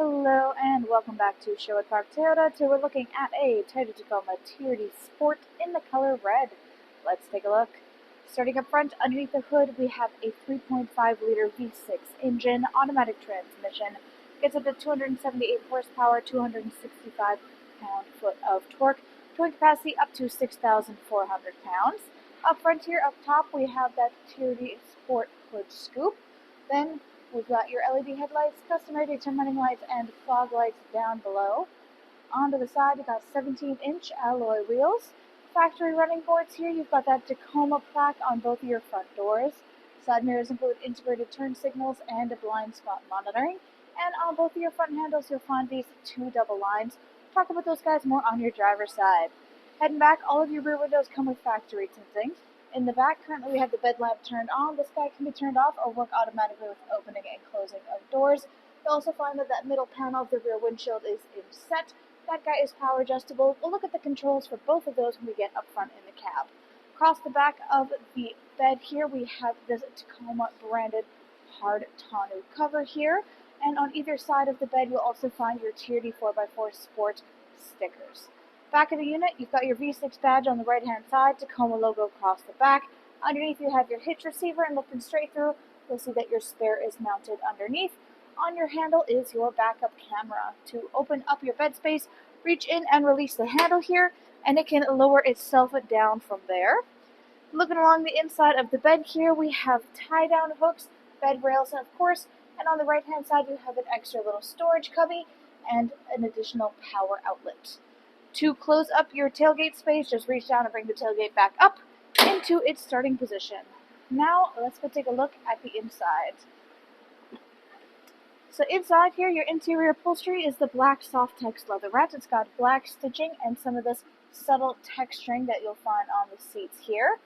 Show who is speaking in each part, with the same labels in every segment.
Speaker 1: Hello and welcome back to Sherwood Park Toyota. Today we're looking at a Toyota Tacoma TRD Sport in the color red. Let's take a look. Starting up front, underneath the hood, we have a 3.5-liter V6 engine, automatic transmission. Gets up to 278 horsepower, 265 pound-foot of torque. Towing capacity up to 6,400 pounds. Up front here, up top, we have that TRD Sport hood scoop. Then we've got your LED headlights, customary daytime running lights, and fog lights down below. Onto the side, you've got 17-inch alloy wheels. Factory running boards here, you've got that Tacoma plaque on both of your front doors. Side mirrors include integrated turn signals and a blind spot monitoring. And on both of your front handles, you'll find these two double lines. Talk about those guys more on your driver's side. Heading back, all of your rear windows come with factory tinting. In the back, currently we have the bed lamp turned on. This guy can be turned off or work automatically with opening and closing of doors. You'll also find that middle panel of the rear windshield is inset. That guy is power adjustable. We'll look at the controls for both of those when we get up front in the cab. Across the back of the bed here, we have this Tacoma branded hard tonneau cover here. And on either side of the bed, you'll also find your TRD 4x4 Sport stickers. Back of the unit, you've got your V6 badge on the right-hand side, Tacoma logo across the back. Underneath, you have your hitch receiver, and looking straight through, you'll see that your spare is mounted underneath. On your handle is your backup camera. To open up your bed space, reach in and release the handle here, and it can lower itself down from there. Looking along the inside of the bed here, we have tie-down hooks, bed rails, and of course, and on the right-hand side, you have an extra little storage cubby and an additional power outlet. To close up your tailgate space, just reach down and bring the tailgate back up into its starting position. Now, let's go take a look at the inside. So inside here, your interior upholstery is the black Softex leatherette. It's got black stitching and some of this subtle texturing that you'll find on the seats here.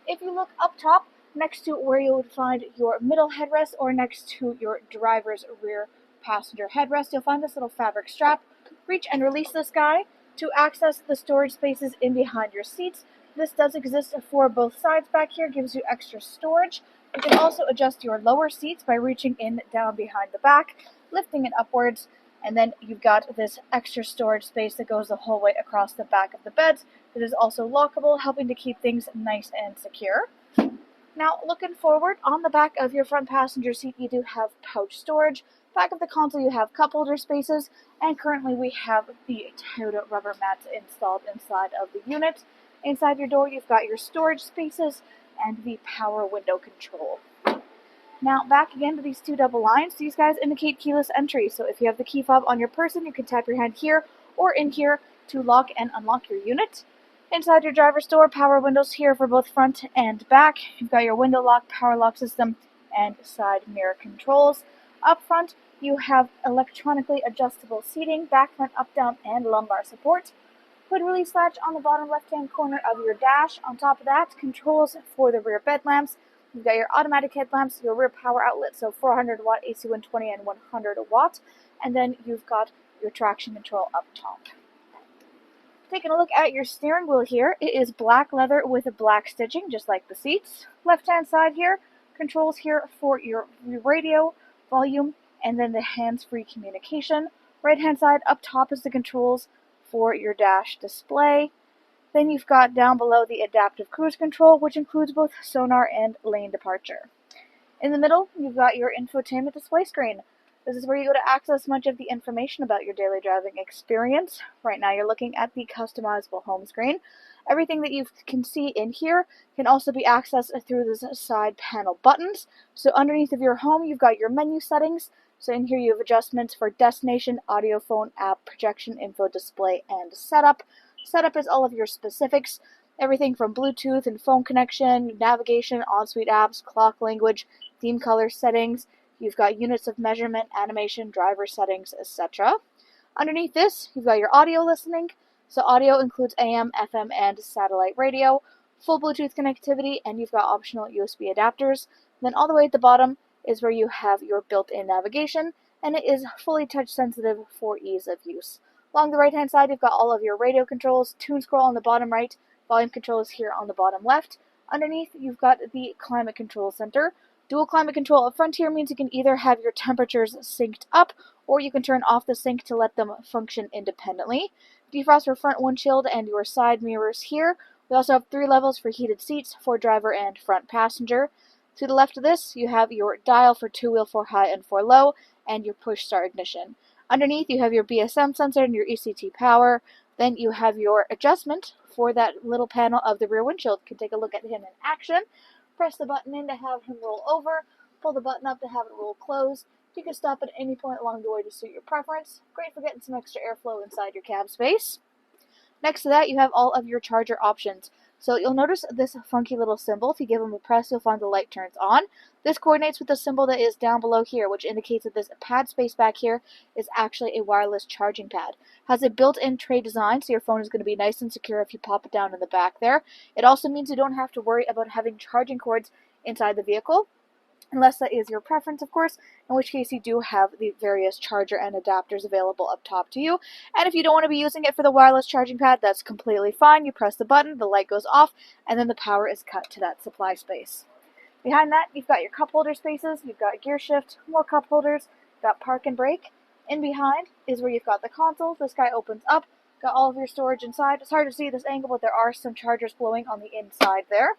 Speaker 1: If you look up top, next to where you would find your middle headrest or next to your driver's rear passenger headrest, you'll find this little fabric strap. Reach and release this guy to access the storage spaces in behind your seats. This does exist for both sides back here, gives you extra storage. You can also adjust your lower seats by reaching in down behind the back, lifting it upwards, and then you've got this extra storage space that goes the whole way across the back of the beds. It is also lockable, helping to keep things nice and secure. Now, looking forward, on the back of your front passenger seat, you do have pouch storage. Back of the console, you have cup holder spaces, and currently we have the Toyota rubber mats installed inside of the unit. Inside your door, you've got your storage spaces and the power window control. Now, back again to these two double lines. These guys indicate keyless entry, so if you have the key fob on your person, you can tap your hand here or in here to lock and unlock your unit. Inside your driver's door, power windows here for both front and back. You've got your window lock, power lock system, and side mirror controls. Up front, you have electronically adjustable seating, back, front, up, down, and lumbar support. Hood release latch on the bottom left-hand corner of your dash. On top of that, controls for the rear bed lamps. You've got your automatic headlamps, your rear power outlet, so 400 watt AC 120 and 100 watt. And then you've got your traction control up top. Taking a look at your steering wheel here, it is black leather with a black stitching, just like the seats. Left-hand side here, controls here for your radio, volume, and then the hands-free communication. Right-hand side up top is the controls for your dash display. Then you've got down below the adaptive cruise control, which includes both sonar and lane departure. In the middle, you've got your infotainment display screen. This is where you go to access much of the information about your daily driving experience. Right now you're looking at the customizable home screen. Everything that you can see in here can also be accessed through the side panel buttons. So underneath of your home, you've got your menu settings. So in here you have adjustments for destination, audio, phone, app, projection, info, display, and setup. Setup is all of your specifics. Everything from Bluetooth and phone connection, navigation, on-suite apps, clock language, theme color settings. You've got units of measurement, animation, driver settings, etc. Underneath this, you've got your audio listening. So audio includes AM, FM, and satellite radio, full Bluetooth connectivity, and you've got optional USB adapters. Then all the way at the bottom is where you have your built-in navigation, and it is fully touch sensitive for ease of use. Along the right-hand side, you've got all of your radio controls, tune scroll on the bottom right, volume controls here on the bottom left. Underneath, you've got the climate control center. Dual climate control up front here means you can either have your temperatures synced up or you can turn off the sync to let them function independently. Defrost for front windshield and your side mirrors here. We also have 3 levels for heated seats for driver and front passenger. To the left of this, you have your dial for 2-wheel, 4 high and 4 low, and your push start ignition. Underneath, you have your BSM sensor and your ECT power. Then you have your adjustment for that little panel of the rear windshield. You can take a look at him in action. Press the button in to have him roll over. Pull the button up to have it roll closed. You can stop at any point along the way to suit your preference. Great for getting some extra airflow inside your cab space. Next to that, you have all of your charger options. So you'll notice this funky little symbol. If you give them a press, you'll find the light turns on. This coordinates with the symbol that is down below here, which indicates that this pad space back here is actually a wireless charging pad. Has a built-in tray design, so your phone is going to be nice and secure if you pop it down in the back there. It also means you don't have to worry about having charging cords inside the vehicle, unless that is your preference, of course, in which case you do have the various charger and adapters available up top to you. And if you don't want to be using it for the wireless charging pad, that's completely fine. You press the button, the light goes off, and then the power is cut to that supply space. Behind that, you've got your cup holder spaces, you've got gear shift, more cup holders, you've got park and brake. In behind is where you've got the console. This guy opens up, got all of your storage inside. It's hard to see this angle, but there are some chargers glowing on the inside there.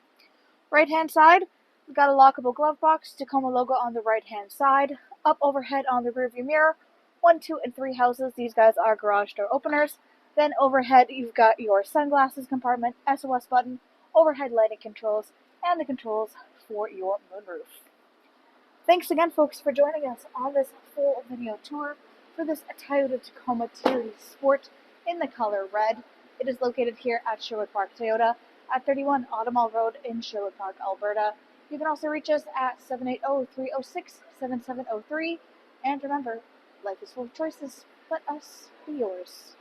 Speaker 1: Right-hand side, we've got a lockable glove box, Tacoma logo on the right-hand side. Up overhead on the rearview mirror, 1, 2, and 3 houses. These guys are garage door openers. Then overhead, you've got your sunglasses compartment, SOS button, overhead lighting controls, and the controls for your moonroof. Thanks again, folks, for joining us on this full video tour for this Toyota Tacoma TRD Sport in the color red. It is located here at Sherwood Park Toyota at 31 Automall Road in Sherwood Park, Alberta. You can also reach us at 780-306-7703. And remember, life is full of choices. Let us be yours.